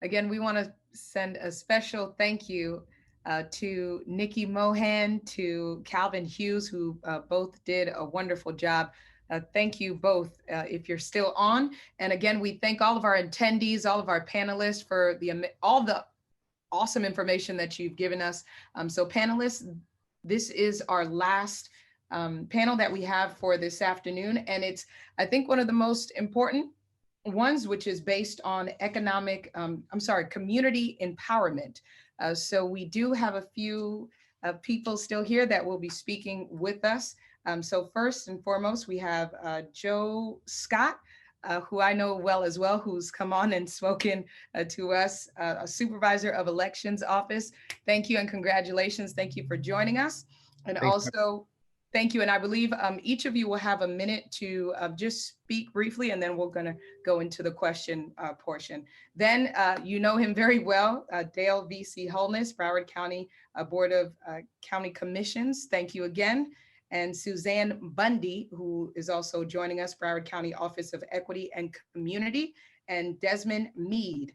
Again, we want to send a special thank you to Nikki Mohan, to Calvin Hughes, who both did a wonderful job. Thank you both if you're still on. And again, we thank all of our attendees, all of our panelists for all the awesome information that you've given us. So panelists, this is our last panel that we have for this afternoon. And it's, I think, one of the most important ones, which is based on community empowerment. So we do have a few people still here that will be speaking with us. So first and foremost, we have Joe Scott, who I know well as well, who's come on and spoken to us, a supervisor of elections office. Thank you and congratulations. Thank you for joining us. And Thanks. Also, thank you. And I believe each of you will have a minute to just speak briefly, and then we're going to go into the question portion. Then you know him very well, Dale V.C. Holness, Broward County Board of County Commissions. Thank you again. And Suzanne Bundy, who is also joining us, Broward County Office of Equity and Community, and Desmond Meade,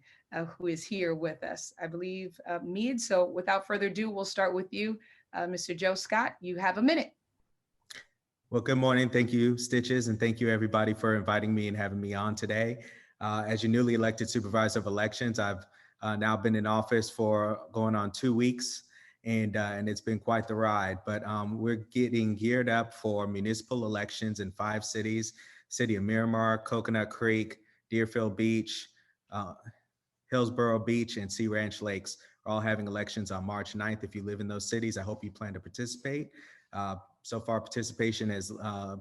who is here with us, I believe, Meade. So without further ado, we'll start with you, Mr. Joe Scott. You have a minute. Well, good morning. Thank you, Stitches, and thank you everybody for inviting me and having me on today. As your newly elected supervisor of elections, I've now been in office for going on 2 weeks, and it's been quite the ride. But we're getting geared up for municipal elections in 5 cities: City of Miramar, Coconut Creek, Deerfield Beach, Hillsborough Beach, and Sea Ranch Lakes are all having elections on March 9th. If you live in those cities, I hope you plan to participate. So far, participation has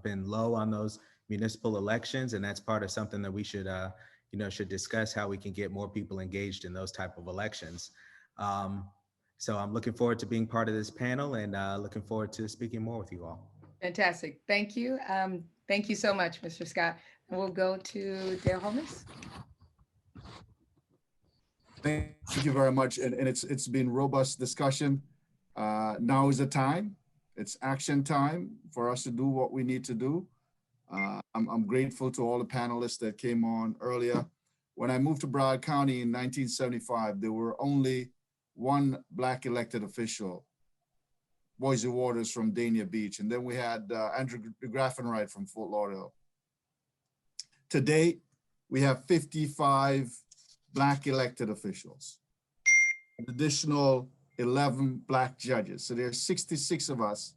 been low on those municipal elections, and that's part of something that we should, should discuss, how we can get more people engaged in those type of elections. So I'm looking forward to being part of this panel, and looking forward to speaking more with you all. Fantastic. Thank you. Thank you so much, Mr. Scott. And we'll go to Dale Holness. Thank you very much. And it's been robust discussion. Now is the time. It's action time for us to do what we need to do. I'm grateful to all the panelists that came on earlier. When I moved to Broward County in 1975, there were only 1 Black elected official, Boise Waters from Dania Beach. And then we had Andrew Graffenright from Fort Lauderdale. Today, we have 55 Black elected officials, an additional 11 Black judges. So there are 66 of us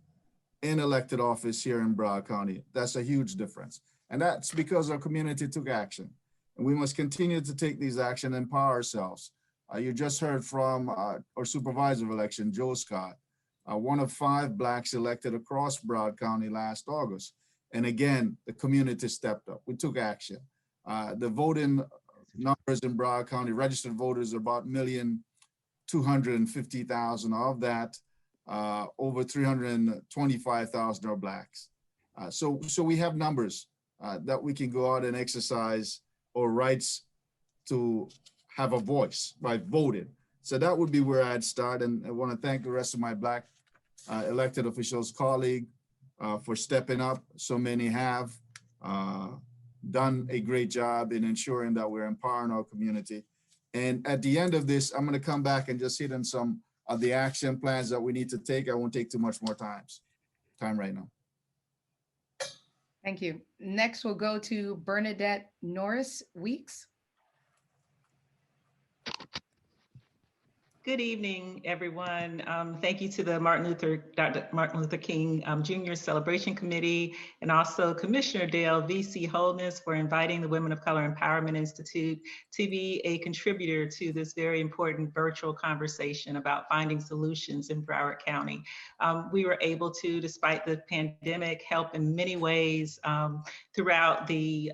in elected office here in Broward County. That's a huge difference. And that's because our community took action. And we must continue to take these action and empower ourselves. You just heard from our supervisor of election, Joe Scott, one of 5 Blacks elected across Broward County last August. And again, the community stepped up. We took action. The voting numbers in Broward County, registered voters are about 1,250,000. Of that, over 325,000 are Blacks. So we have numbers that we can go out and exercise our rights to have a voice by voting. So that would be where I'd start. And I want to thank the rest of my Black elected officials colleague for stepping up. So many have done a great job in ensuring that we're empowering our community. And at the end of this, I'm going to come back and just hit on some of the action plans that we need to take. I won't take too much more time right now. Thank you. Next, we'll go to Bernadette Norris Weeks. Good evening, everyone. Thank you to the Dr. Martin Luther King Jr. Celebration Committee, and also Commissioner Dale V.C. Holness for inviting the Women of Color Empowerment Institute to be a contributor to this very important virtual conversation about finding solutions in Broward County. We were able to, despite the pandemic, help in many ways throughout the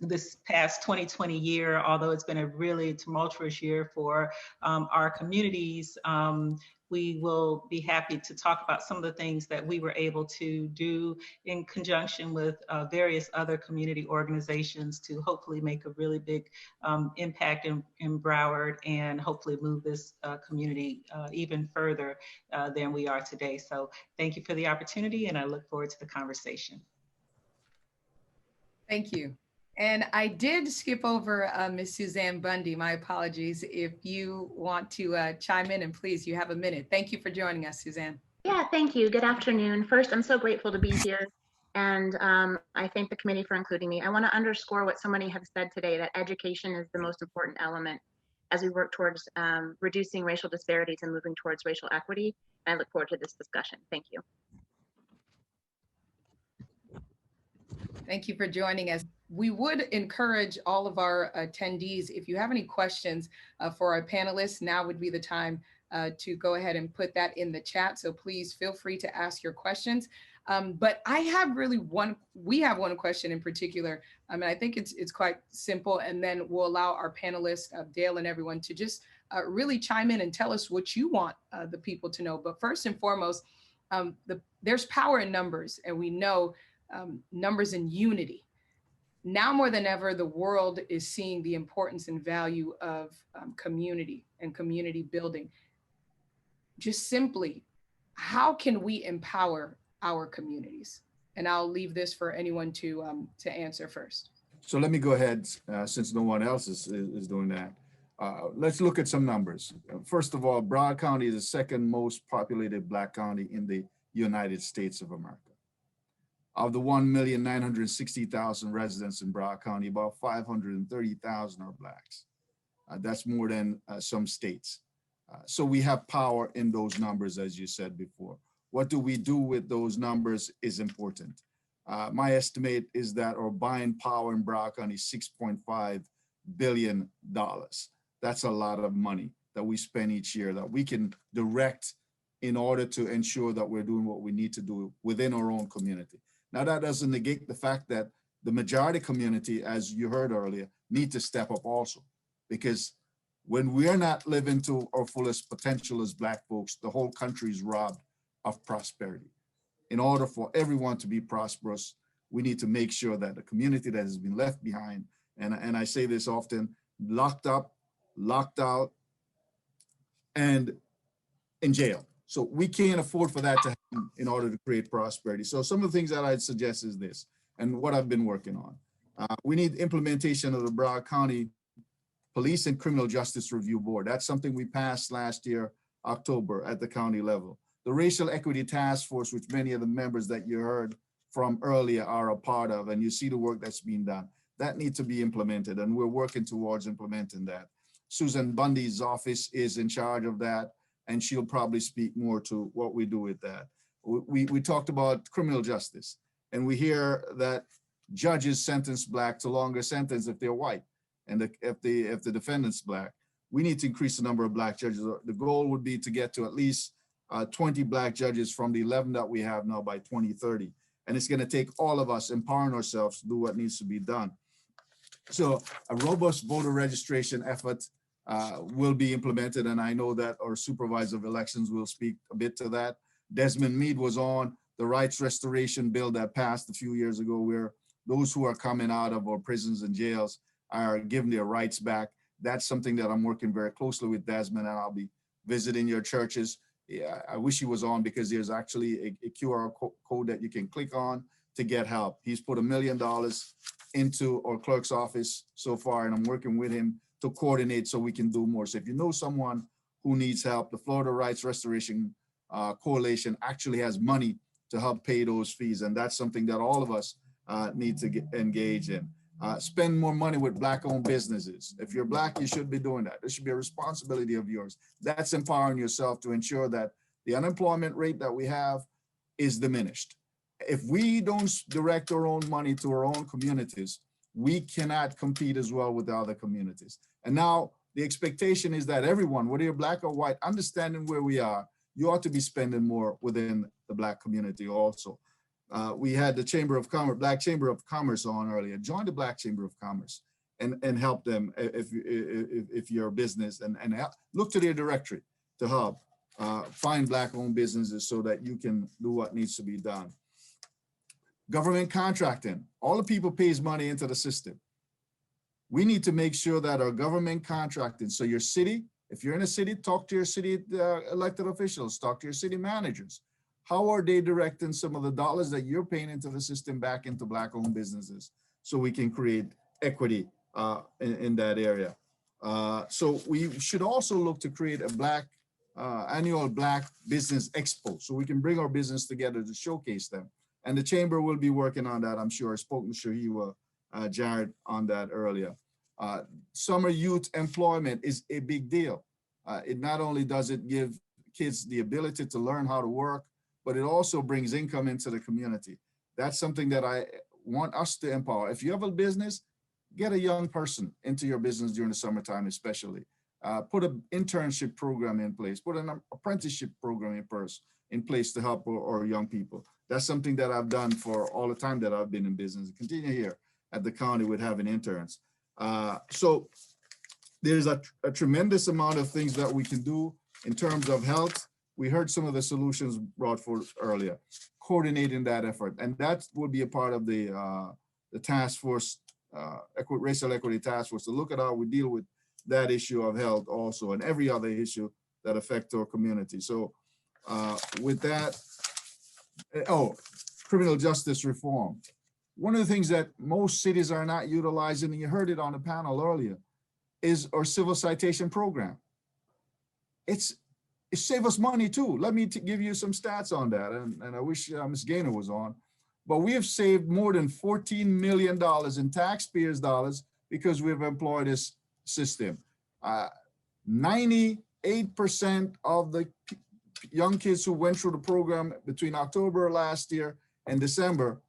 this past 2020 year, although it's been a really tumultuous year for our communities. We will be happy to talk about some of the things that we were able to do in conjunction with various other community organizations to hopefully make a really big impact in Broward, and hopefully move this community even further than we are today. So thank you for the opportunity, and I look forward to the conversation. Thank you. And I did skip over Ms. Suzanne Bundy. My apologies. If you want to chime in, and please, you have a minute. Thank you for joining us, Suzanne. Yeah, thank you. Good afternoon. First, I'm so grateful to be here. And I thank the committee for including me. I want to underscore what so many have said today, that education is the most important element as we work towards reducing racial disparities and moving towards racial equity. And I look forward to this discussion. Thank you. Thank you for joining us. We would encourage all of our attendees, if you have any questions for our panelists, now would be the time to go ahead and put that in the chat. So please feel free to ask your questions. But I have really we have one question in particular. I mean, I think it's quite simple, and then we'll allow our panelists, Dale and everyone, to just really chime in and tell us what you want the people to know. But first and foremost, there's power in numbers, and we know numbers in unity. Now more than ever, the world is seeing the importance and value of community and community building. Just simply, how can we empower our communities? And I'll leave this for anyone to answer first. So let me go ahead, since no one else is doing that. Let's look at some numbers. First of all, Broward County is the second most populated Black county in the United States of America. Of the 1,960,000 residents in Broward County, about 530,000 are Blacks. That's more than some states. So we have power in those numbers, as you said before. What do we do with those numbers is important. My estimate is that our buying power in Broward County is $6.5 billion. That's a lot of money that we spend each year that we can direct in order to ensure that we're doing what we need to do within our own community. Now, that doesn't negate the fact that the majority community, as you heard earlier, need to step up also, because when we're not living to our fullest potential as Black folks, the whole country is robbed of prosperity. In order for everyone to be prosperous, we need to make sure that the community that has been left behind, and I say this often, locked up, locked out, and in jail. So we can't afford for that to happen in order to create prosperity. So some of the things that I'd suggest is this, and what I've been working on. We need implementation of the Broward County Police and Criminal Justice Review Board. That's something we passed last year, October, at the county level. The Racial Equity Task Force, which many of the members that you heard from earlier are a part of, and you see the work that's being done, that needs to be implemented, and we're working towards implementing that. Susan Bundy's office is in charge of that, and she'll probably speak more to what we do with that. We talked about criminal justice, and we hear that judges sentence Black to longer sentence if they're white, and if the defendant's Black. We need to increase the number of Black judges. The goal would be to get to at least 20 Black judges from the 11 that we have now by 2030. And it's going to take all of us empowering ourselves to do what needs to be done. So a robust voter registration effort will be implemented, and I know that our supervisor of elections will speak a bit to that. Desmond Meade was on the rights restoration bill that passed a few years ago, where those who are coming out of our prisons and jails are given their rights back. That's something that I'm working very closely with Desmond, and I'll be visiting your churches. Yeah, I wish he was on, because there's actually a QR code that you can click on to get help. He's put $1 million into our clerk's office so far, and I'm working with him to coordinate so we can do more. So if you know someone who needs help, the Florida Rights Restoration Coalition actually has money to help pay those fees, and that's something that all of us need to engage in. Spend more money with Black-owned businesses. If you're Black, you should be doing that. This should be a responsibility of yours. That's empowering yourself to ensure that the unemployment rate that we have is diminished. If we don't direct our own money to our own communities, we cannot compete as well with the other communities. And now the expectation is that everyone, whether you're Black or white, understanding where we are, you ought to be spending more within the Black community also. We had the Chamber of Commerce, Black Chamber of Commerce on earlier. Join the Black Chamber of Commerce and help them if you're a business, and help, look to their directory to help find Black-owned businesses so that you can do what needs to be done. Government contracting, all the people pays money into the system. We need to make sure that our government contracting, so your city, if you're in a city, talk to your city elected officials, talk to your city managers. How are they directing some of the dollars that you're paying into the system back into Black-owned businesses so we can create equity in that area. So we should also look to create a annual Black Business Expo, so we can bring our business together to showcase them. And the chamber will be working on that. I'm sure I spoke to Shahiwa Jared on that earlier. Summer youth employment is a big deal. It not only does it give kids the ability to learn how to work, but it also brings income into the community. That's something that I want us to empower. If you have a business, get a young person into your business during the summertime, especially. Put an internship program in place, put an apprenticeship program in place to help our young people. That's something that I've done for all the time that I've been in business. Continue here at the county with having interns. So there's a tremendous amount of things that we can do in terms of health. We heard some of the solutions brought forth earlier, coordinating that effort. And that will be a part of the task force, racial equity task force, to look at how we deal with that issue of health also, and every other issue that affects our community. So with that, criminal justice reform. One of the things that most cities are not utilizing, and you heard it on the panel earlier, is our civil citation program. It saves us money too. Let me give you some stats on that, and I wish Ms. Gaynor was on. But we have saved more than $14 million in taxpayers' dollars because we've employed this system. 98% of the young kids who went through the program between October last year and December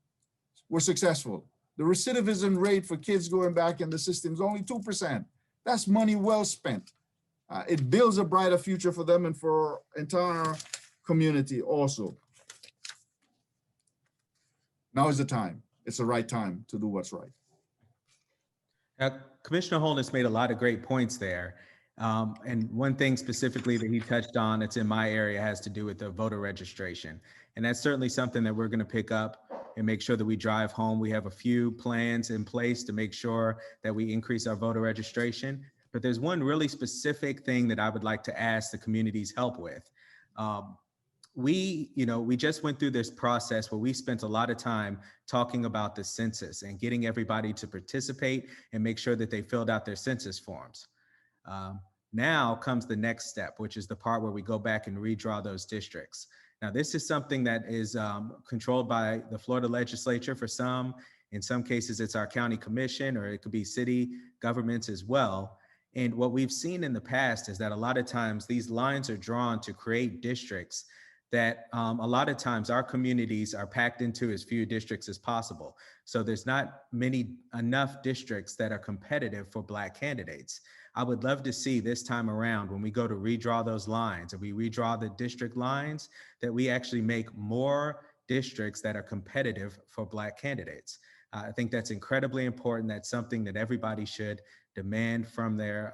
were successful. The recidivism rate for kids going back in the system is only 2%. That's money well spent. It builds a brighter future for them and for our entire community also. Now is the time. It's the right time to do what's right. Commissioner Holness made a lot of great points there. And one thing specifically that he touched on that's in my area has to do with the voter registration. And that's certainly something that we're going to pick up and make sure that we drive home. We have a few plans in place to make sure that we increase our voter registration. But there's one really specific thing that I would like to ask the community's help with. We just went through this process where we spent a lot of time talking about the census and getting everybody to participate and make sure that they filled out their census forms. Now comes the next step, which is the part where we go back and redraw those districts. Now, this is something that is controlled by the Florida legislature for some. In some cases, it's our county commission, or it could be city governments as well. And what we've seen in the past is that a lot of times these lines are drawn to create districts that a lot of times our communities are packed into as few districts as possible. So there's not enough districts that are competitive for Black candidates. I would love to see this time around, when we go to redraw those lines and we redraw the district lines, that we actually make more districts that are competitive for Black candidates. I think that's incredibly important. That's something that everybody should demand from their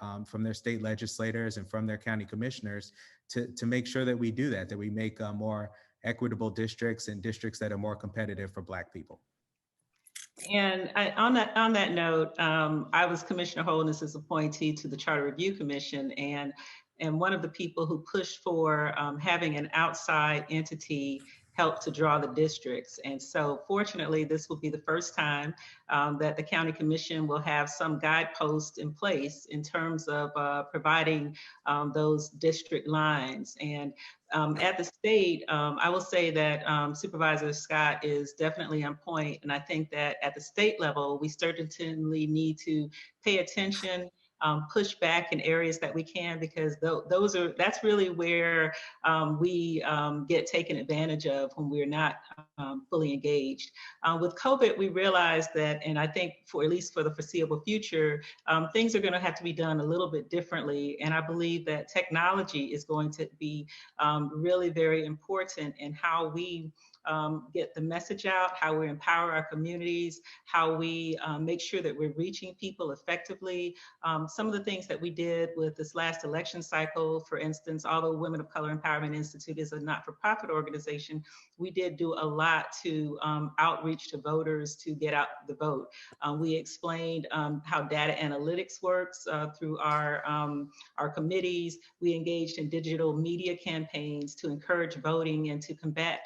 state legislators and from their county commissioners to make sure that we do that we make more equitable districts and districts that are more competitive for Black people. And on that note, I was Commissioner Holness's appointee to the Charter Review Commission, and one of the people who pushed for having an outside entity help to draw the districts. And so fortunately, this will be the first time that the County Commission will have some guideposts in place in terms of providing those district lines. And at the state, I will say that Supervisor Scott is definitely on point. And I think that at the state level, we certainly need to pay attention, push back in areas that we can, because that's really where we get taken advantage of when we're not fully engaged. With COVID, we realized that, and I think at least for the foreseeable future, things are going to have to be done a little bit differently. And I believe that technology is going to be really very important in how we get the message out, how we empower our communities, how we make sure that we're reaching people effectively. Some of the things that we did with this last election cycle, for instance, although Women of Color Empowerment Institute is a not-for-profit organization, we did do a lot to outreach to voters to get out the vote. We explained how data analytics works through our committees. We engaged in digital media campaigns to encourage voting and to combat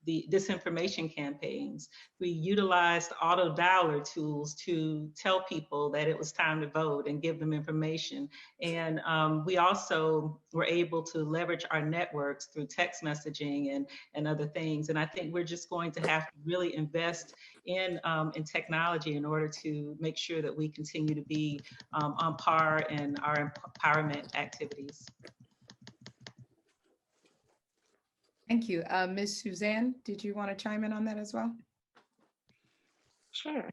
the disinformation campaigns. We utilized auto dialer tools to tell people that it was time to vote and give them information. And we also were able to leverage our networks through text messaging and other things. And I think we're just going to have to really invest in technology in order to make sure that we continue to be on par in our empowerment activities. Thank you. Ms. Suzanne, did you want to chime in on that as well? Sure.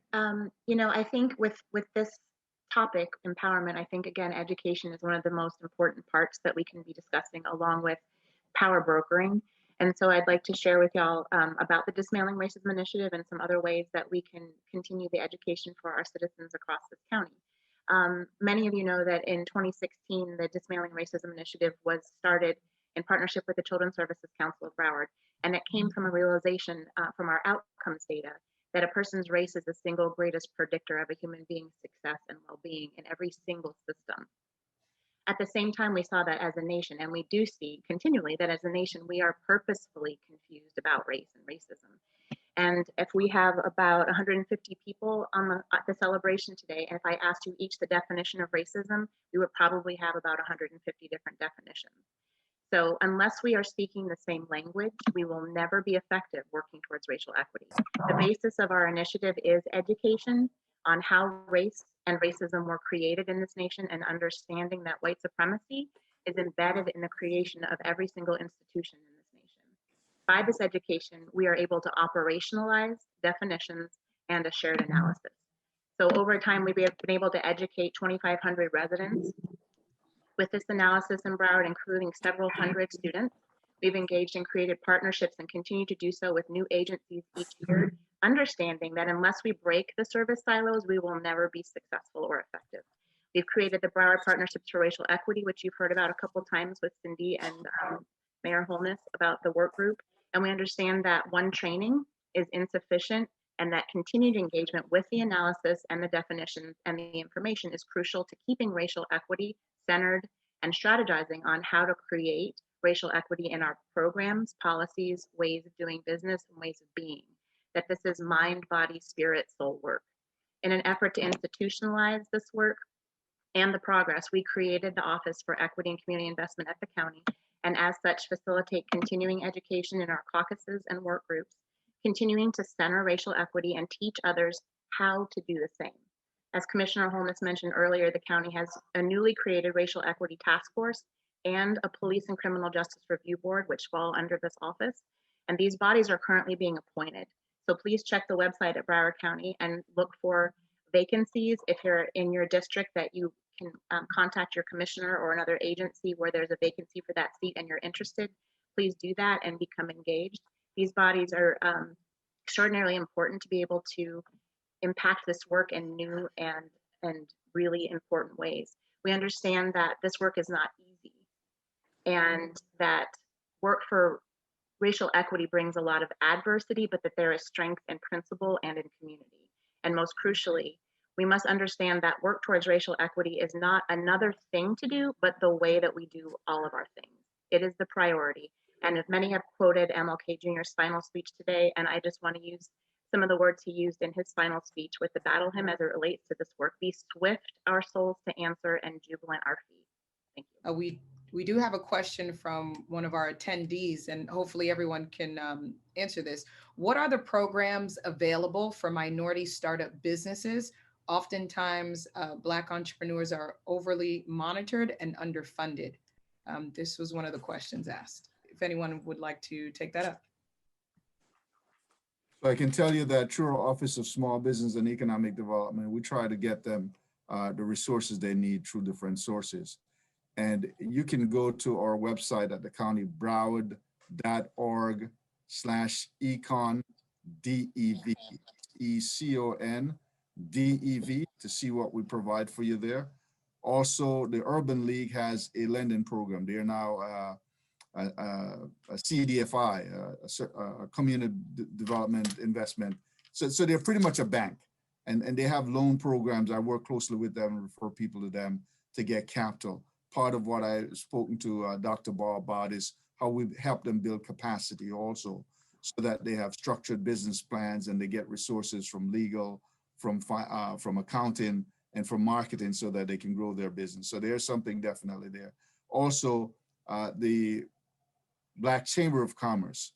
You know, I think with this topic, empowerment, I think, again, education is one of the most important parts that we can be discussing, along with power brokering. And so I'd like to share with y'all about the Dismantling Racism Initiative and some other ways that we can continue the education for our citizens across this county. Many of you know that in 2016, the Dismantling Racism Initiative was started in partnership with the Children's Services Council of Broward. And it came from a realization from our outcomes data that a person's race is the single greatest predictor of a human being's success and well-being in every single system. At the same time, we saw that as a nation, and we do see continually that as a nation, we are purposefully confused about race and racism. And if we have about 150 people on the celebration today, and if I asked you each the definition of racism, we would probably have about 150 different definitions. So unless we are speaking the same language, we will never be effective working towards racial equity. The basis of our initiative is education on how race and racism were created in this nation, and understanding that white supremacy is embedded in the creation of every single institution in this nation. By this education, we are able to operationalize definitions and a shared analysis. So over time, we've been able to educate 2,500 residents with this analysis in Broward, including several hundred students. We've engaged in creative partnerships and continue to do so with new agencies each year, understanding that unless we break the service silos, we will never be successful or effective. We've created the Broward Partnerships for Racial Equity, which you've heard about a couple of times with Cindy and Mayor Holness about the work group. And we understand that one training is insufficient, and that continued engagement with the analysis and the definitions and the information is crucial to keeping racial equity centered and strategizing on how to create racial equity in our programs, policies, ways of doing business, and ways of being. That this is mind, body, spirit, soul work. In an effort to institutionalize this work and the progress, we created the Office for Equity and Community Investment at the county, and as such facilitate continuing education in our caucuses and work groups, continuing to center racial equity and teach others how to do the same. As Commissioner Holness mentioned earlier, the county has a newly created racial equity task force and a police and criminal justice review board, which fall under this office. And these bodies are currently being appointed. So please check the website at Broward County and look for vacancies. If you're in your district, that you can contact your commissioner or another agency where there's a vacancy for that seat and you're interested, please do that and become engaged. These bodies are extraordinarily important to be able to impact this work in new and really important ways. We understand that this work is not easy, and that work for racial equity brings a lot of adversity, but that there is strength in principle and in community. And most crucially, we must understand that work towards racial equity is not another thing to do, but the way that we do all of our things. It is the priority. And if many have quoted MLK Jr.'s final speech today, and I just want to use some of the words he used in his final speech with the battle hymn as it relates to this work: be swift our souls to answer and jubilant our feet. Thank you. We do have a question from one of our attendees, and hopefully everyone can answer this. What are the programs available for minority startup businesses? Oftentimes, Black entrepreneurs are overly monitored and underfunded. This was one of the questions asked. If anyone would like to take that up. So I can tell you that through our Office of Small Business and Economic Development, we try to get them the resources they need through different sources. And you can go to our website at the county, broward.org/econ, DEV, ECON, to see what we provide for you there. Also, the Urban League has a lending program. They are now a CDFI, a community development investment. So they're pretty much a bank, and they have loan programs. I work closely with them and refer people to them to get capital. Part of what I've spoken to Dr. Ball about is how we help them build capacity also. so that they have structured business plans and they get resources from legal, from accounting, and from marketing so that they can grow their business. So there's something definitely there. Also, the Black Chamber of Commerce,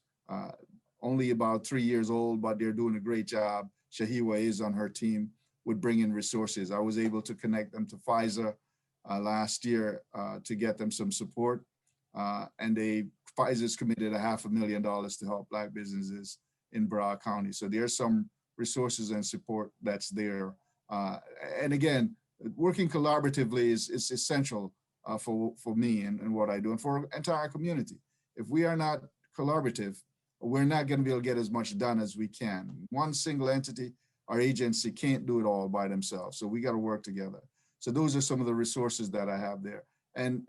only about 3 years old, but they're doing a great job. Shahiwa is on her team with bringing resources. I was able to connect them to FISA last year to get them some support. And FISA's committed $500,000 to help Black businesses in Broward County. So there's some resources and support that's there. And again, working collaboratively is essential for me and what I do and for the entire community. If we are not collaborative, we're not going to be able to get as much done as we can. One single entity or agency can't do it all by themselves. So we got to work together. So those are some of the resources that I have there. And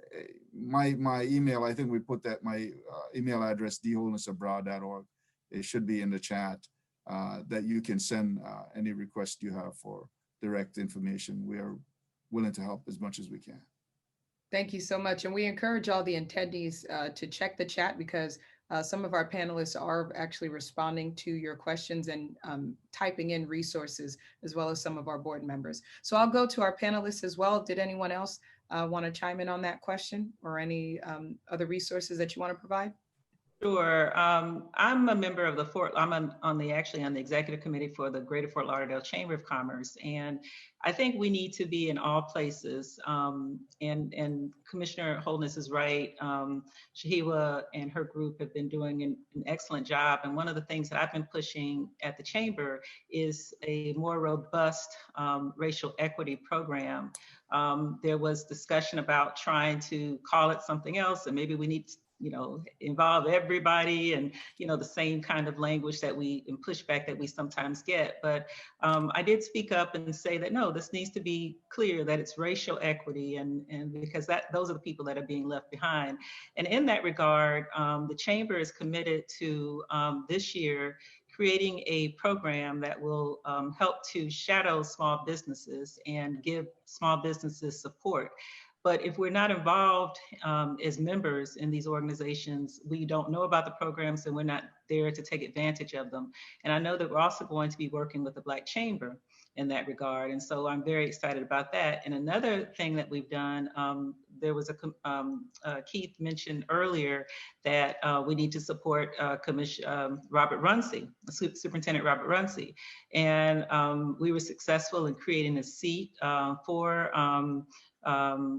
my email, I think we put that, my email address, dwholenessabroad.org. It should be in the chat that you can send any request you have for direct information. We are willing to help as much as we can. Thank you so much. And we encourage all the attendees to check the chat because some of our panelists are actually responding to your questions and typing in resources, as well as some of our board members. So I'll go to our panelists as well. Did anyone else want to chime in on that question or any other resources that you want to provide? Sure. I'm a member of the on the executive committee for the Greater Fort Lauderdale Chamber of Commerce, and I think we need to be in all places. And Commissioner Holness is right. Shahiwa and her group have been doing an excellent job. And one of the things that I've been pushing at the chamber is a more robust racial equity program. There was discussion about trying to call it something else, and maybe we need to involve everybody and, the same kind of language that and pushback that we sometimes get. But I did speak up and say that, no, this needs to be clear that it's racial equity and because those are the people that are being left behind. And in that regard, the chamber is committed to this year creating a program that will help to shadow small businesses and give small businesses support. But if we're not involved as members in these organizations, we don't know about the programs and we're not there to take advantage of them. And I know that we're also going to be working with the Black Chamber in that regard. And so I'm very excited about that. And another thing that we've done, there was Keith mentioned earlier that we need to support Robert Runcie, Superintendent Robert Runcie. And we were successful in creating a seat for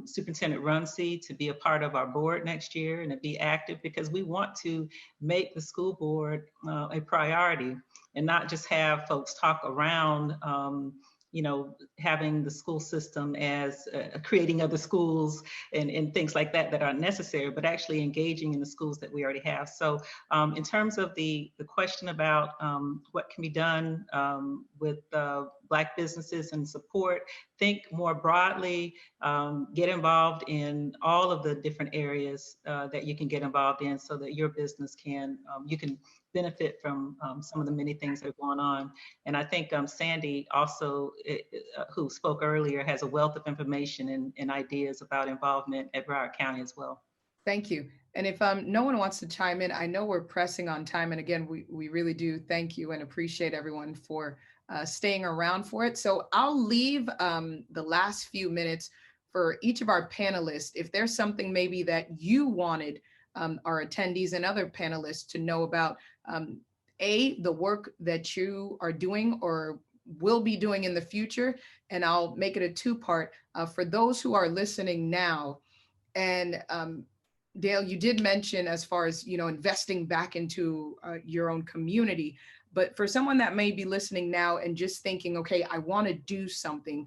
Superintendent Runcie to be a part of our board next year and to be active because we want to make the school board a priority and not just have folks talk around having the school system as creating other schools and things like that are necessary, but actually engaging in the schools that we already have. So in terms of the question about what can be done with Black businesses and support, think more broadly, get involved in all of the different areas that you can get involved in so that your business you can benefit from some of the many things that are going on. And I think Sandy also, who spoke earlier, has a wealth of information and ideas about involvement at Broward County as well. Thank you. And if no one wants to chime in, I know we're pressing on time. And again, we really do thank you and appreciate everyone for staying around for it. So I'll leave the last few minutes for each of our panelists. If there's something maybe that you wanted our attendees and other panelists to know about, the work that you are doing or will be doing in the future, and I'll make it a two-part. For those who are listening now, and Dale, you did mention as far as, investing back into your own community, but for someone that may be listening now and just thinking, okay, I want to do something,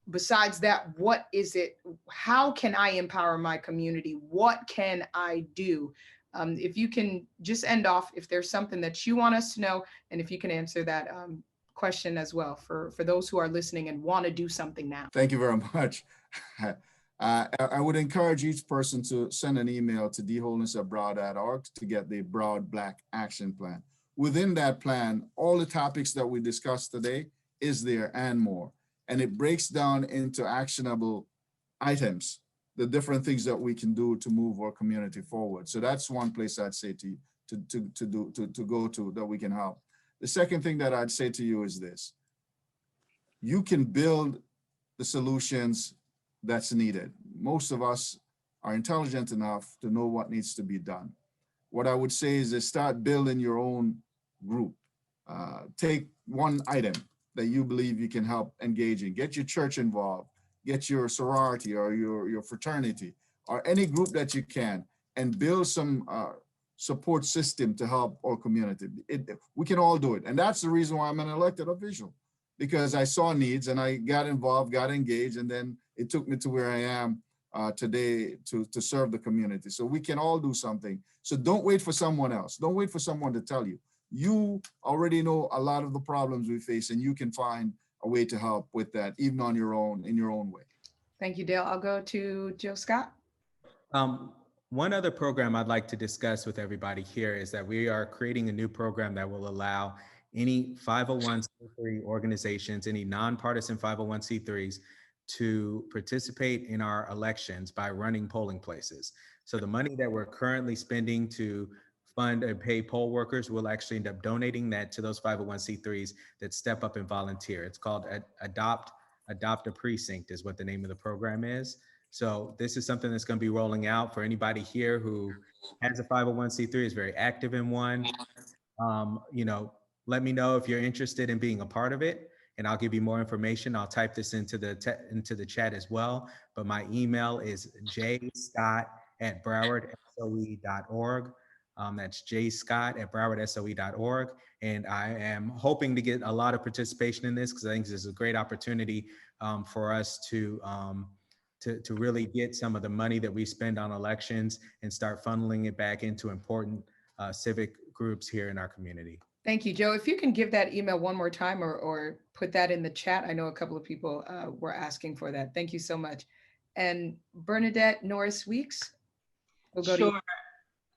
besides that, what is it? How can I empower my community? What can I do? If you can just end off, if there's something that you want us to know, and if you can answer that question as well for those who are listening and want to do something now. Thank you very much. I would encourage each person to send an email to dwholenessabroad.org to get the Broward Black Action Plan. Within that plan, all the topics that we discussed today is there and more. And it breaks down into actionable items, the different things that we can do to move our community forward. So that's one place I'd say to to go to that we can help. The second thing that I'd say to you is this: you can build the solutions that's needed. Most of us are intelligent enough to know what needs to be done. What I would say is start building your own group. Take one item that you believe you can help engage in. Get your church involved, get your sorority or your fraternity or any group that you can, and build some support system to help our community. We can all do it. And that's the reason why I'm an elected official, because I saw needs and I got involved, got engaged, and then it took me to where I am today to serve the community. So we can all do something. So don't wait for someone else. Don't wait for someone to tell you. You already know a lot of the problems we face, and you can find a way to help with that, even on your own, in your own way. Thank you, Dale. I'll go to Jill Scott. One other program I'd like to discuss with everybody here is that we are creating a new program that will allow any 501c3 organizations, any nonpartisan 501c3s to participate in our elections by running polling places. So the money that we're currently spending to fund and pay poll workers, we'll actually end up donating that to those 501c3s that step up and volunteer. It's called Adopt a Precinct is what the name of the program is. So this is something that's going to be rolling out for anybody here who has a 501c3, is very active in one. Let me know if you're interested in being a part of it, and I'll give you more information. I'll type this into the chat as well. But my email is jscott@browardsoe.org. That's jscott@browardsoe.org. And I am hoping to get a lot of participation in this because I think this is a great opportunity for us to really get some of the money that we spend on elections and start funneling it back into important civic groups here in our community. Thank you, Joe. If you can give that email one more time or put that in the chat. I know a couple of people were asking for that. Thank you so much. And Bernadette Norris Weeks, we'll go to you. Sure.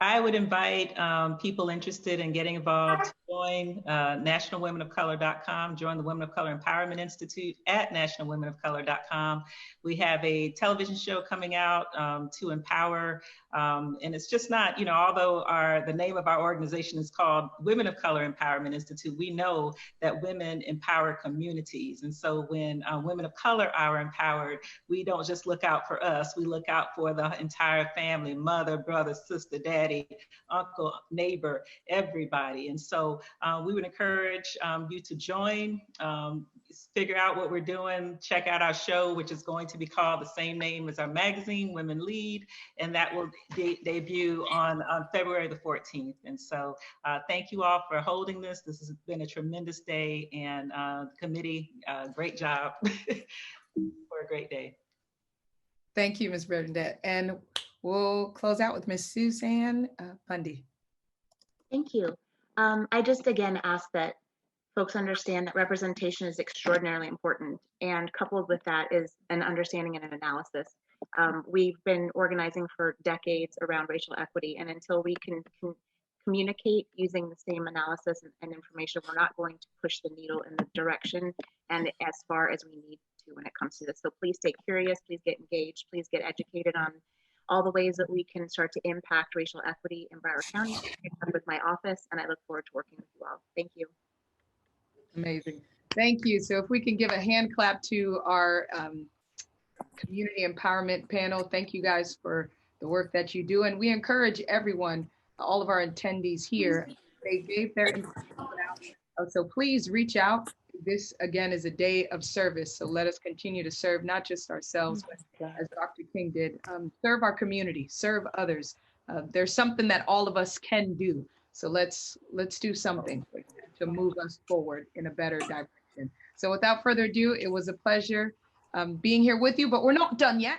I would invite people interested in getting involved to join nationalwomenofcolor.com, join the Women of Color Empowerment Institute at nationalwomenofcolor.com. We have a television show coming out to empower, and it's just not, although the name of our organization is called Women of Color Empowerment Institute, we know that women empower communities. And so when women of color are empowered, we don't just look out for us, we look out for the entire family, mother, brother, sister, daddy, uncle, neighbor, everybody. And so we would encourage you to join, figure out what we're doing, check out our show, which is going to be called the same name as our magazine, Women Lead, and that will debut on February the 14th. And so thank you all for holding this. This has been a tremendous day, and committee, great job for a great day. Thank you, Ms. Bernadette. And we'll close out with Ms. Suzanne Bundy. Thank you. I just again ask that folks understand that representation is extraordinarily important, and coupled with that is an understanding and an analysis. We've been organizing for decades around racial equity, and until we can communicate using the same analysis and information, we're not going to push the needle in the direction and as far as we need to when it comes to this. So please stay curious, please get engaged, please get educated on all the ways that we can start to impact racial equity in Broward County with my office, and I look forward to working with you all. Thank you. Amazing. Thank you. So if we can give a hand clap to our community empowerment panel. Thank you guys for the work that you do. And we encourage everyone, all of our attendees here, they gave their information out. So please reach out. This again is a day of service. So let us continue to serve, not just ourselves, but as Dr. King did, serve our community, serve others. There's something that all of us can do. So let's do something to move us forward in a better direction. So without further ado, it was a pleasure being here with you, but we're not done yet.